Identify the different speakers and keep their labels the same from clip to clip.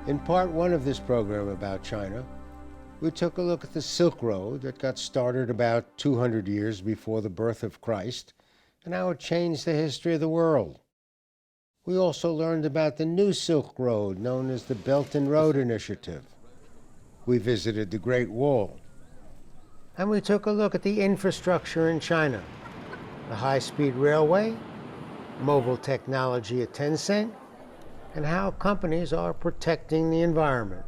Speaker 1: In part one of this program about China, we took a look at the Silk Road that got started about 200 years before the birth of Christ and how it changed the history of the world. We also learned about the new Silk Road known as the Belt and Road Initiative. We visited the Great Wall. And we took a look at the infrastructure in China, the high-speed railway, mobile technology at Tencent, and how companies are protecting the environment.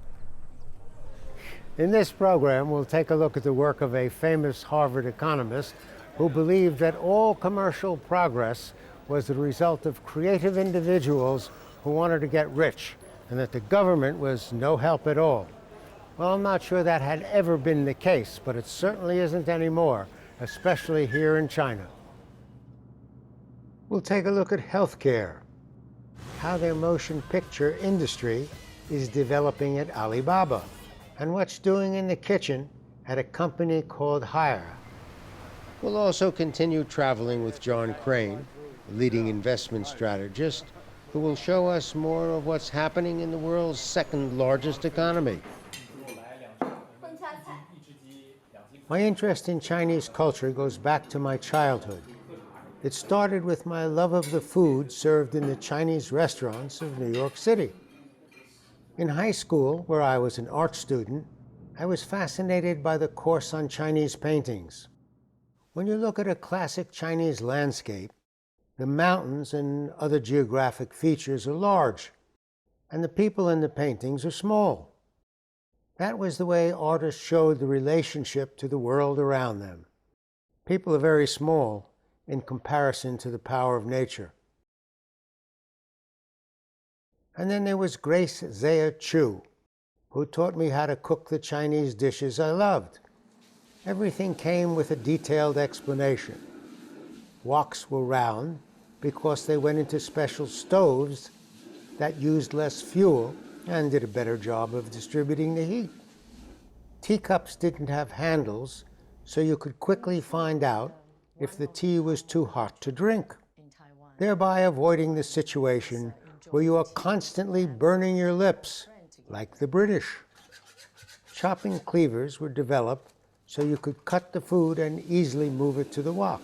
Speaker 1: In this program, we'll take a look at the work of a famous Harvard economist who believed that all commercial progress was the result of creative individuals who wanted to get rich, and that the government was no help at all. Well, I'm not sure that had ever been the case, but it certainly isn't anymore, especially here in China. We'll take a look at healthcare, how their motion picture industry is developing at Alibaba, and what's doing in the kitchen at a company called Haier. We'll also continue traveling with Jonathan Krane, a leading investment strategist, who will show us more of what's happening in the world's second largest economy. My interest in Chinese culture goes back to my childhood. It started with my love of the food served in the Chinese restaurants of New York City. In high school, where I was an art student, I was fascinated by the course on Chinese paintings. When you look at a classic Chinese landscape, the mountains and other geographic features are large, and the people in the paintings are small. That was the way artists showed the relationship to the world around them. People are very small in comparison to the power of nature. And then there was Grace Zaya Chu, who taught me how to cook the Chinese dishes I loved. Everything came with a detailed explanation. Woks were round because they went into special stoves that used less fuel and did a better job of distributing the heat. Teacups didn't have handles, so you could quickly find out if the tea was too hot to drink, thereby avoiding the situation where you are constantly burning your lips, like the British. Chopping cleavers were developed so you could cut the food and easily move it to the wok.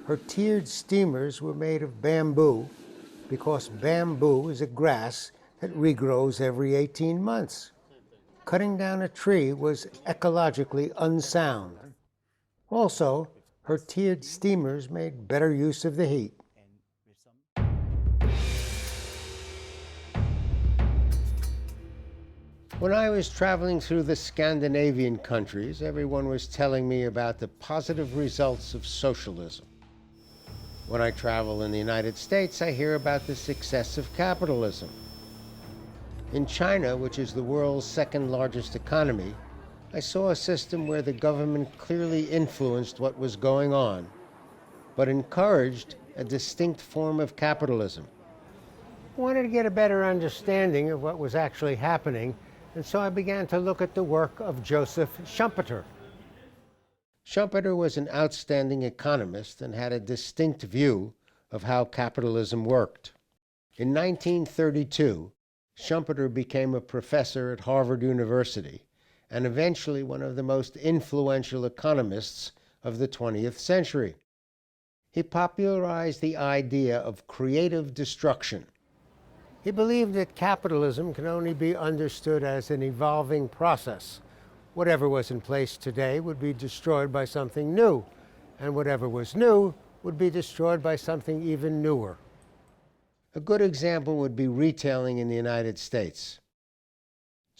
Speaker 1: Her tiered steamers were made of bamboo because bamboo is a grass that regrows every 18 months. Cutting down a tree was ecologically unsound. Also, her tiered steamers made better use of the heat. When I was traveling through the Scandinavian countries, everyone was telling me about the positive results of socialism. When I travel in the United States, I hear about the success of capitalism. In China, which is the world's second largest economy, I saw a system where the government clearly influenced what was going on, but encouraged a distinct form of capitalism. I wanted to get a better understanding of what was actually happening, and so I began to look at the work of Joseph Schumpeter. Schumpeter was an outstanding economist and had a distinct view of how capitalism worked. In 1932, Schumpeter became a professor at Harvard University and eventually one of the most influential economists of the 20th century. He popularized the idea of creative destruction. He believed that capitalism can only be understood as an evolving process. Whatever was in place today would be destroyed by something new, and whatever was new would be destroyed by something even newer. A good example would be retailing in the United States.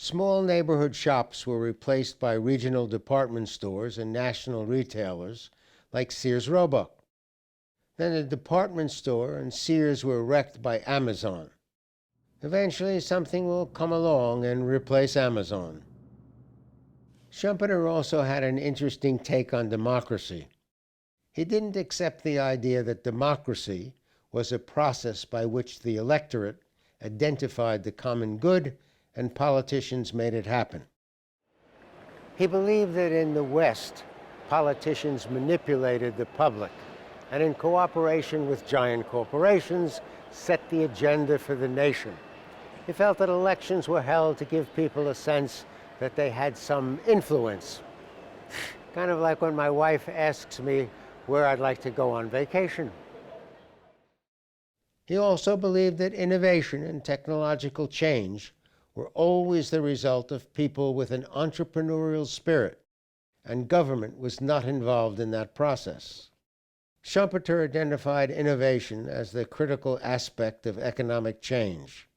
Speaker 1: Small neighborhood shops were replaced by regional department stores and national retailers like Sears Roebuck. Then the department store and Sears were wrecked by Amazon. Eventually, something will come along and replace Amazon. Schumpeter also had an interesting take on democracy. He didn't accept the idea that democracy was a process by which the electorate identified the common good and politicians made it happen. He believed that in the West, politicians manipulated the public and in cooperation with giant corporations set the agenda for the nation. He felt that elections were held to give people a sense that they had some influence. Kind of like when my wife asks me where I'd like to go on vacation. He also believed that innovation and technological change were always the result of people with an entrepreneurial spirit, and government was not involved in that process. Schumpeter identified innovation as the critical aspect of economic change.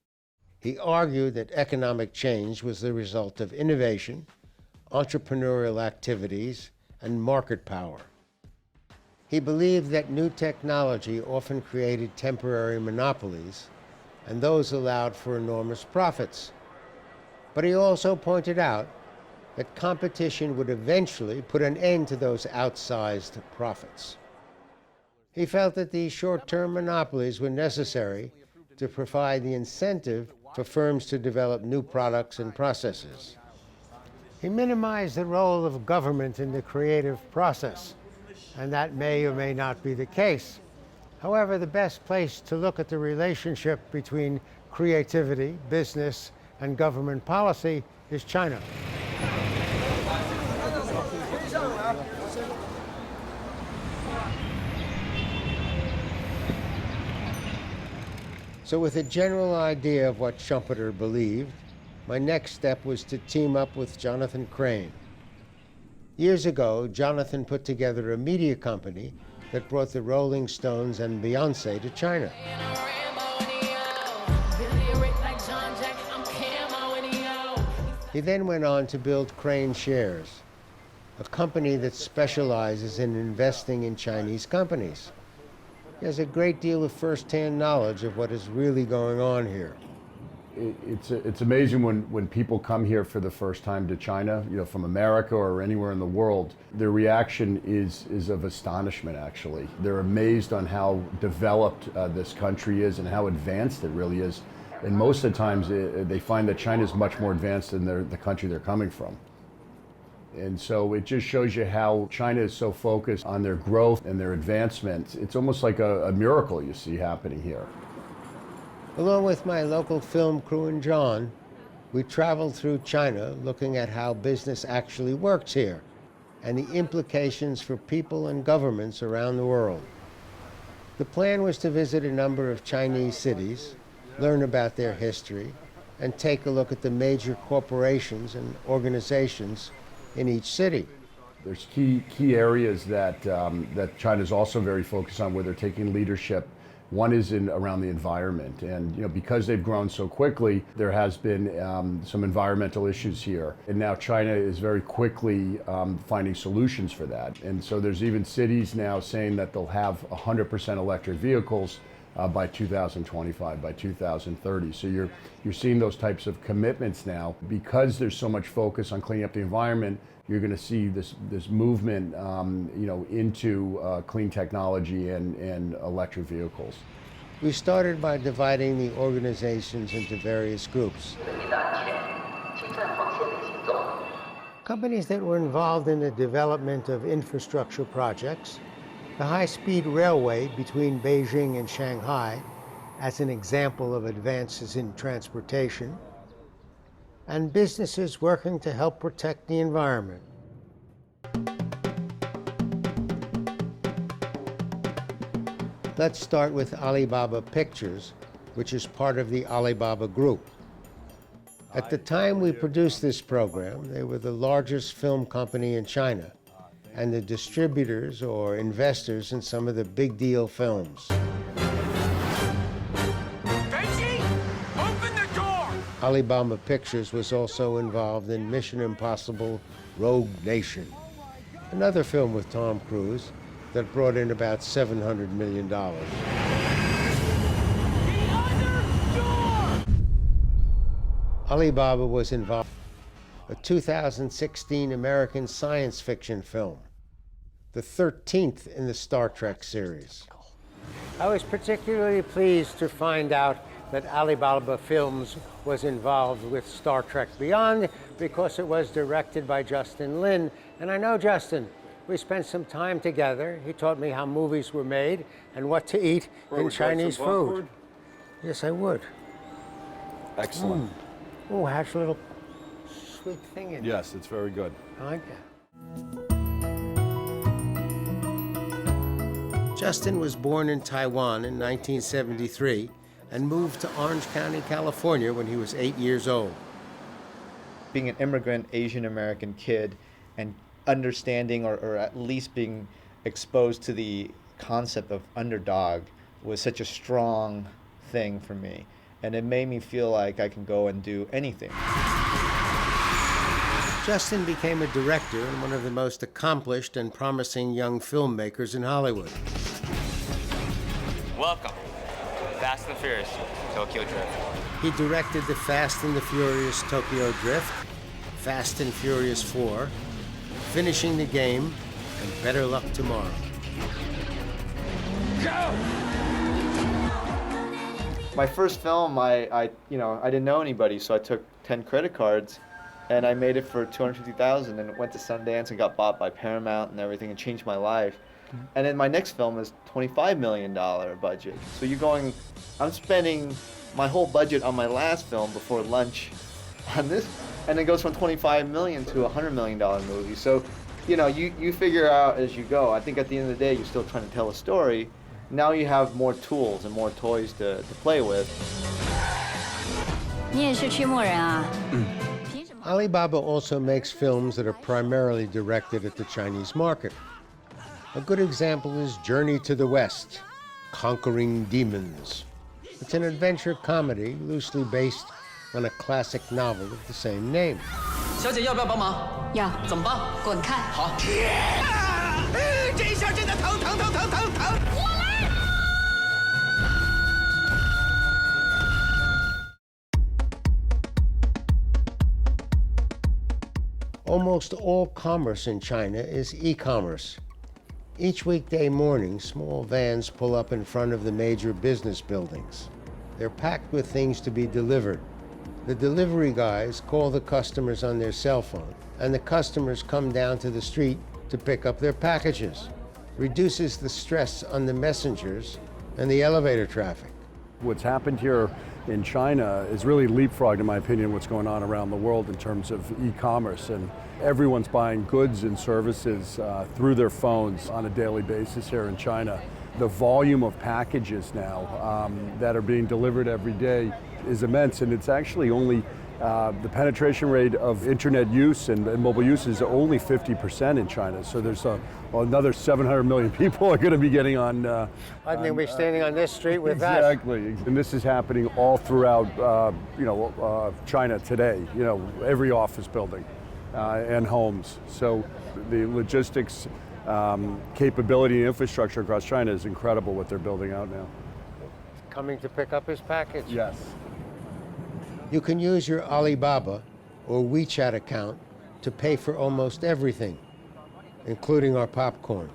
Speaker 1: He argued that economic change was the result of innovation, entrepreneurial activities, and market power. He believed that new technology often created temporary monopolies, and those allowed for enormous profits. But he also pointed out that competition would eventually put an end to those outsized profits. He felt that these short-term monopolies were necessary to provide the incentive for firms to develop new products and processes. He minimized the role of government in the creative process, and that may or may not be the case. However, the best place to look at the relationship between creativity, business, and government policy is China. So with a general idea of what Schumpeter believed, my next step was to team up with Jonathan Krane. Years ago, Jonathan put together a media company that brought the Rolling Stones and Beyoncé to China. He then went on to build Krane Shares, a company that specializes in investing in Chinese companies. He has a great deal of first-hand knowledge of what is really going on here.
Speaker 2: It's amazing when people come here for the first time to China, from America or anywhere in the world, their reaction is of astonishment, actually. They're amazed on how developed this country is and how advanced it really is. And most of the times they find that China is much more advanced than the country they're coming from. And so it just shows you how China is so focused on their growth and their advancement. It's almost like a miracle you see happening here.
Speaker 1: Along with my local film crew and John, we traveled through China looking at how business actually works here and the implications for people and governments around the world. The plan was to visit a number of Chinese cities, learn about their history, and take a look at the major corporations and organizations in each city.
Speaker 2: There's key areas that China's also very focused on where they're taking leadership. One is around the environment, and because they've grown so quickly, there has been some environmental issues here, and now China is very quickly finding solutions for that. And so there's even cities now saying that they'll have 100% electric vehicles by 2025, by 2030. So you're seeing those types of commitments now. Because there's so much focus on cleaning up the environment, you're going to see this movement into clean technology and electric vehicles.
Speaker 1: We started by dividing the organizations into various groups. Companies that were involved in the development of infrastructure projects, the high-speed railway between Beijing and Shanghai as an example of advances in transportation, and businesses working to help protect the environment. Let's start with Alibaba Pictures, which is part of the Alibaba Group. At the time we produced this program, they were the largest film company in China and the distributors or investors in some of the big deal films.
Speaker 3: Benji, open the door!
Speaker 1: Alibaba Pictures was also involved in Mission Impossible: Rogue Nation, another film with Tom Cruise that brought in about $700 million.
Speaker 3: The other door!
Speaker 1: Alibaba was involved in a 2016 American science fiction film, the 13th in the Star Trek series. I was particularly pleased to find out that Alibaba Films was involved with Star Trek Beyond because it was directed by Justin Lin. And I know Justin. We spent some time together. He taught me how movies were made and what to eat in Chinese food. Yes, I would.
Speaker 2: Excellent.
Speaker 1: Oh, has a little sweet thing in it.
Speaker 2: Yes, it's very good.
Speaker 1: I like that. Justin was born in Taiwan in 1973 and moved to Orange County, California when he was 8 years old.
Speaker 4: Being an immigrant Asian American kid and understanding or at least being exposed to the concept of underdog was such a strong thing for me. And it made me feel like I can go and do anything.
Speaker 1: Justin became a director and one of the most accomplished and promising young filmmakers in Hollywood.
Speaker 5: Welcome, Fast and Furious, Tokyo Drift.
Speaker 1: He directed the Fast and the Furious Tokyo Drift, Fast and Furious 4, Finishing the Game, and Better Luck Tomorrow.
Speaker 3: Go!
Speaker 4: My first film, I didn't know anybody, so I took 10 credit cards and I made it for $250,000 and it went to Sundance and got bought by Paramount and everything and changed my life. And then my next film is $25 million budget. So I'm spending my whole budget on my last film before lunch on this, and it goes from $25 million to a $100 million movie. So, you figure out as you go. I think at the end of the day, you're still trying to tell a story. Now you have more tools and more toys to play with.
Speaker 1: Alibaba also makes films that are primarily directed at the Chinese market. A good example is Journey to the West, Conquering Demons. It's an adventure comedy loosely based on a classic novel of the same name.
Speaker 6: 小姐要不要帮忙？要。怎么帮？滚开！好。
Speaker 3: 这一下真的疼！我来！
Speaker 1: Almost all commerce in China is e-commerce. Each weekday morning, small vans pull up in front of the major business buildings. They're packed with things to be delivered. The delivery guys call the customers on their cell phone, and the customers come down to the street to pick up their packages. Reduces the stress on the messengers and the elevator traffic.
Speaker 2: What's happened here in China is really leapfrogged, in my opinion, what's going on around the world in terms of e-commerce. And everyone's buying goods and services through their phones on a daily basis here in China. The volume of packages now that are being delivered every day is immense, and it's actually only the penetration rate of internet use and mobile use is only 50% in China. So there's another 700 million people are going to be getting on.
Speaker 1: I think we're standing on this street with that.
Speaker 2: Exactly, and this is happening all throughout, China today. Every office building and homes. So the logistics capability and infrastructure across China is incredible what they're building out now.
Speaker 1: Coming to pick up his package.
Speaker 2: Yes.
Speaker 1: You can use your Alibaba or WeChat account to pay for almost everything, including our popcorn.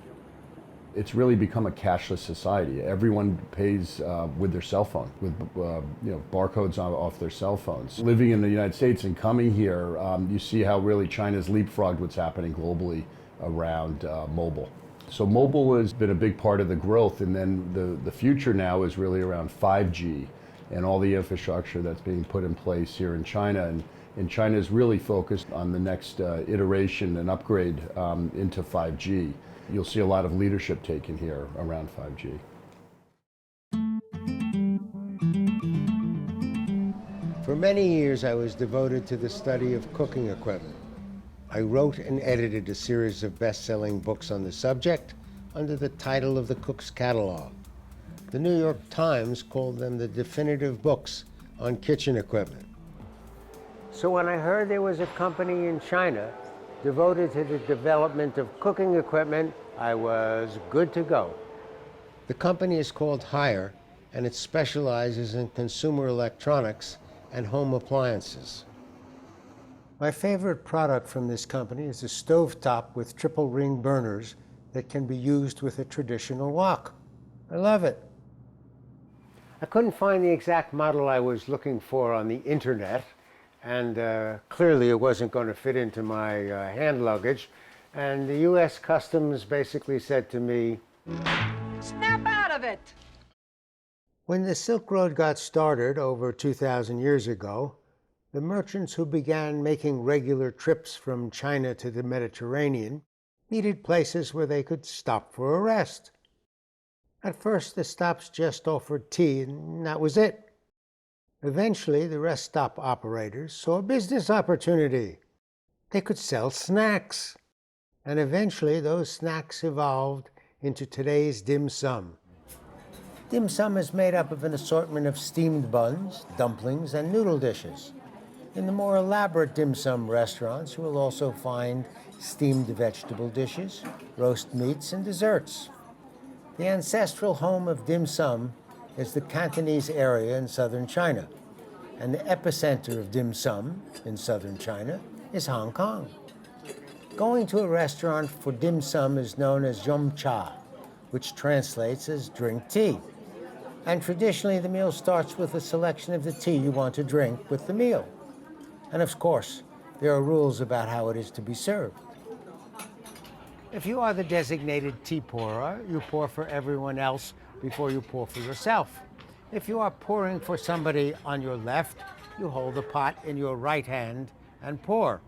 Speaker 2: It's really become a cashless society. Everyone pays with their cell phone, with barcodes off their cell phones. Living in the United States and coming here, you see how really China's leapfrogged what's happening globally around mobile. So mobile has been a big part of the growth, and then the future now is really around 5G and all the infrastructure that's being put in place here in China. And China is really focused on the next iteration and upgrade into 5G. You'll see a lot of leadership taken here around 5G.
Speaker 1: For many years, I was devoted to the study of cooking equipment. I wrote and edited a series of best-selling books on the subject under the title of The Cook's Catalog. The New York Times called them the definitive books on kitchen equipment. So when I heard there was a company in China devoted to the development of cooking equipment, I was good to go. The company is called Haier, and it specializes in consumer electronics and home appliances. My favorite product from this company is a stovetop with triple ring burners that can be used with a traditional wok. I love it. I couldn't find the exact model I was looking for on the internet, and clearly it wasn't going to fit into my hand luggage. And the US Customs basically said to me,
Speaker 7: Snap out of it!
Speaker 1: When the Silk Road got started over 2,000 years ago, the merchants who began making regular trips from China to the Mediterranean needed places where they could stop for a rest. At first, the stops just offered tea, and that was it. Eventually, the rest stop operators saw a business opportunity. They could sell snacks. And eventually, those snacks evolved into today's dim sum. Dim sum is made up of an assortment of steamed buns, dumplings, and noodle dishes. In the more elaborate dim sum restaurants, you will also find steamed vegetable dishes, roast meats, and desserts. The ancestral home of dim sum is the Cantonese area in southern China, and the epicenter of dim sum in southern China is Hong Kong. Going to a restaurant for dim sum is known as yum cha, which translates as drink tea. And traditionally, the meal starts with a selection of the tea you want to drink with the meal. And of course, there are rules about how it is to be served. If you are the designated tea pourer, you pour for everyone else before you pour for yourself. If you are pouring for somebody on your left, you hold the pot in your right hand and pour.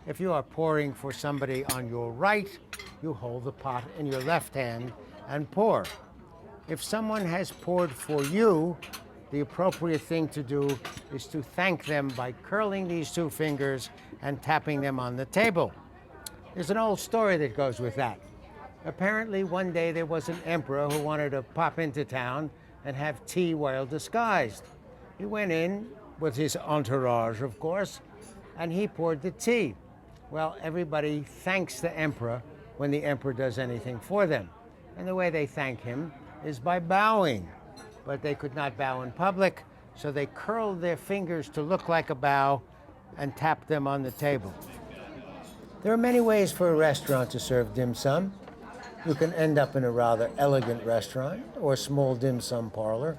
Speaker 1: If you are pouring for somebody on your right, you hold the pot in your left hand and pour. If someone has poured for you, the appropriate thing to do is to thank them by curling these two fingers and tapping them on the table. There's an old story that goes with that. Apparently, one day there was an emperor who wanted to pop into town and have tea while disguised. He went in with his entourage, of course, and he poured the tea. Well, everybody thanks the emperor when the emperor does anything for them. And the way they thank him is by bowing. But they could not bow in public, so they curled their fingers to look like a bow and tapped them on the table. There are many ways for a restaurant to serve dim sum. You can end up in a rather elegant restaurant, or a small dim sum parlor,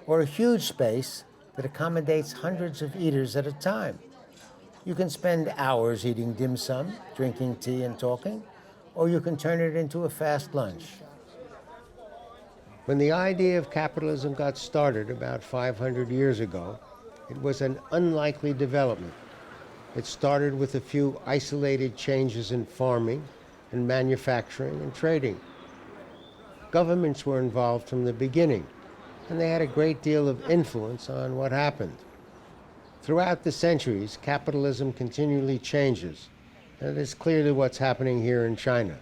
Speaker 1: or a huge space that accommodates hundreds of eaters at a time. You can spend hours eating dim sum, drinking tea and talking, or you can turn it into a fast lunch. When the idea of capitalism got started about 500 years ago, it was an unlikely development. It started with a few isolated changes in farming and manufacturing and trading. Governments were involved from the beginning, and they had a great deal of influence on what happened. Throughout the centuries, capitalism continually changes, and it is clearly what's happening here in China.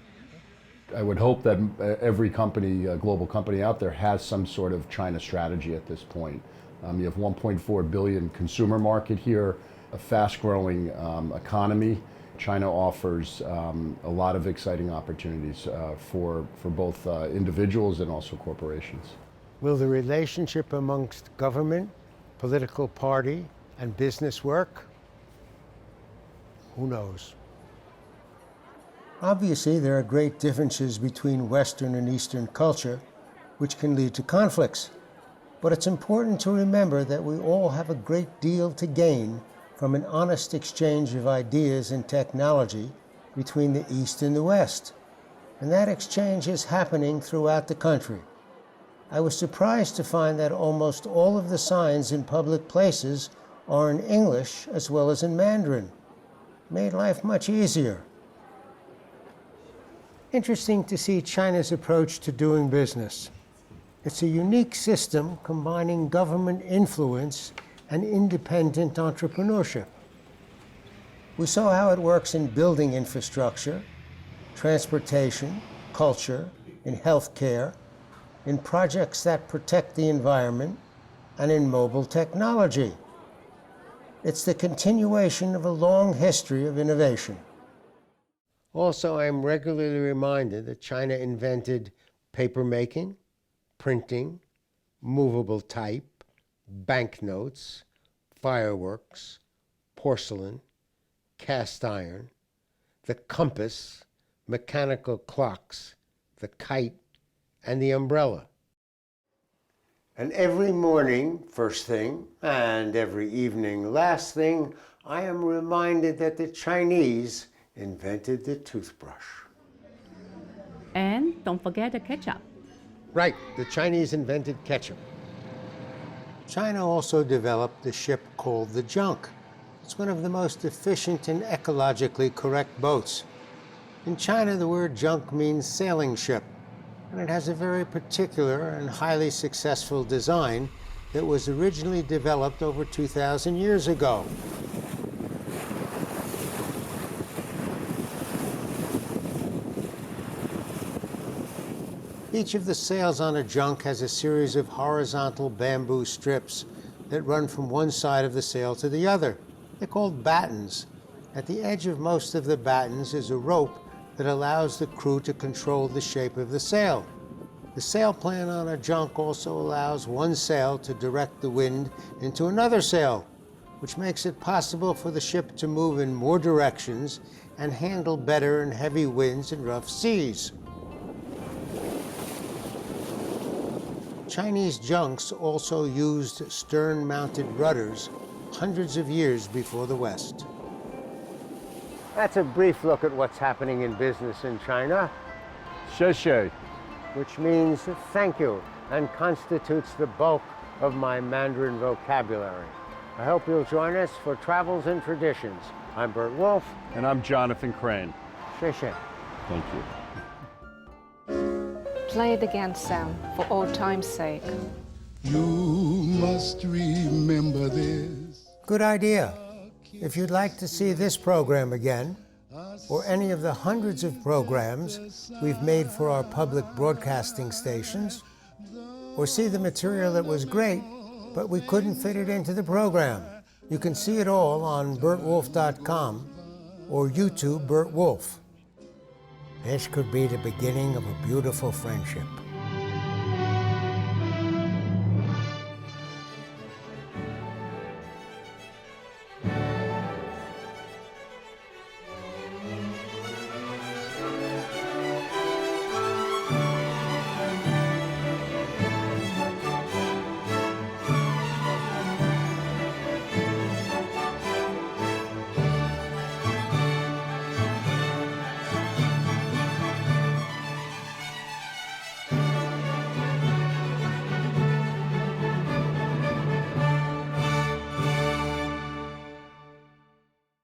Speaker 2: I would hope that every company, global company out there has some sort of China strategy at this point. You have 1.4 billion consumer market here, a fast-growing economy. China offers a lot of exciting opportunities for both individuals and also corporations.
Speaker 1: Will the relationship amongst government, political party, and business work? Who knows? Obviously, there are great differences between Western and Eastern culture, which can lead to conflicts. But it's important to remember that we all have a great deal to gain from an honest exchange of ideas and technology between the East and the West. And that exchange is happening throughout the country. I was surprised to find that almost all of the signs in public places are in English as well as in Mandarin. Made life much easier. Interesting to see China's approach to doing business. It's a unique system combining government influence and independent entrepreneurship. We saw how it works in building infrastructure, transportation, culture, in healthcare, in projects that protect the environment, and in mobile technology. It's the continuation of a long history of innovation. Also, I'm regularly reminded that China invented papermaking, printing, movable type, banknotes, fireworks, porcelain, cast iron, the compass, mechanical clocks, the kite, and the umbrella. And every morning, first thing, and every evening, last thing, I am reminded that the Chinese invented the toothbrush.
Speaker 7: And don't forget the ketchup.
Speaker 1: Right, the Chinese invented ketchup. China also developed a ship called the junk. It's one of the most efficient and ecologically correct boats. In China, the word junk means sailing ship, and it has a very particular and highly successful design that was originally developed over 2,000 years ago. Each of the sails on a junk has a series of horizontal bamboo strips that run from one side of the sail to the other. They're called battens. At the edge of most of the battens is a rope that allows the crew to control the shape of the sail. The sail plan on a junk also allows one sail to direct the wind into another sail, which makes it possible for the ship to move in more directions and handle better in heavy winds and rough seas. Chinese junks also used stern-mounted rudders hundreds of years before the West. That's a brief look at what's happening in business in China.
Speaker 2: 谢谢.
Speaker 1: Which means thank you and constitutes the bulk of my Mandarin vocabulary. I hope you'll join us for Travels and Traditions. I'm Burt Wolfe.
Speaker 2: And I'm Jonathan Krane.
Speaker 1: 谢谢.
Speaker 2: Thank you.
Speaker 7: Play it again, Sam, for old time's sake.
Speaker 8: You must remember this.
Speaker 1: Good idea. If you'd like to see this program again, or any of the hundreds of programs we've made for our public broadcasting stations, or see the material that was great, but we couldn't fit it into the program, you can see it all on burtwolfe.com or YouTube Burt Wolfe. This could be the beginning of a beautiful friendship.